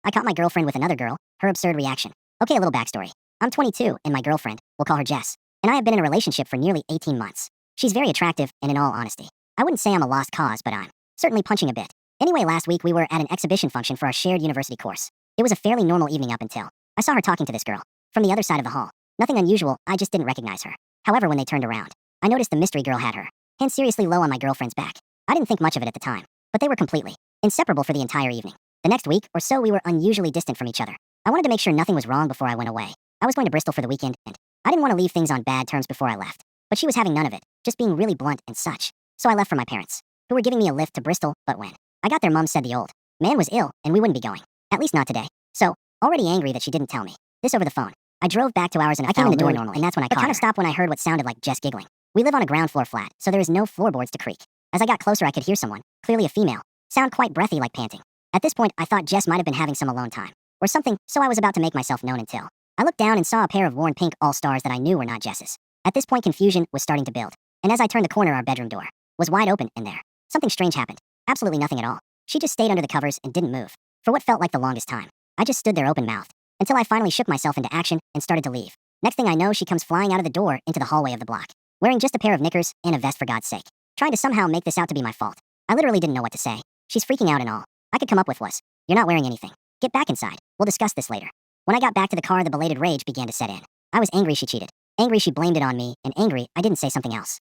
I caught my girlfriend with another girl, her absurd reaction. Okay, a little backstory. I'm 22, and my girlfriend, we'll call her Jess, and I have been in a relationship for nearly 18 months. She's very attractive, and in all honesty, I wouldn't say I'm a lost cause, but I'm certainly punching a bit. Anyway, last week we were at an exhibition function for our shared university course. It was a fairly normal evening up until I saw her talking to this girl from the other side of the hall. Nothing unusual, I just didn't recognize her. However, when they turned around, I noticed the mystery girl had her hand seriously low on my girlfriend's back. I didn't think much of it at the time, but they were completely inseparable for the entire evening. The next week or so, we were unusually distant from each other. I wanted to make sure nothing was wrong before I went away. I was going to Bristol for the weekend, and I didn't want to leave things on bad terms before I left. But she was having none of it, just being really blunt and such. So I left for my parents, who were giving me a lift to Bristol, but when I got there, Mum said the old man was ill and we wouldn't be going. At least not today. So, already angry that she didn't tell me this over the phone, I drove back to ours and I came in the door normally, and that's when I kind of stopped when I heard what sounded like Jess giggling. We live on a ground floor flat, so there is no floorboards to creak. As I got closer, I could hear someone, clearly a female, sound quite breathy like panting. At this point, I thought Jess might have been having some alone time or something, so I was about to make myself known until I looked down and saw a pair of worn pink All-Stars that I knew were not Jess's. At this point, confusion was starting to build, and as I turned the corner, our bedroom door was wide open, and there, something strange happened. Absolutely nothing at all. She just stayed under the covers and didn't move for what felt like the longest time. I just stood there open-mouthed until I finally shook myself into action and started to leave. Next thing I know, she comes flying out of the door into the hallway of the block, wearing just a pair of knickers and a vest, for God's sake, trying to somehow make this out to be my fault. I literally didn't know what to say. She's freaking out, and all I could come up with was, "You're not wearing anything. Get back inside. We'll discuss this later." When I got back to the car, the belated rage began to set in. I was angry she cheated, angry she blamed it on me, and angry I didn't say something else.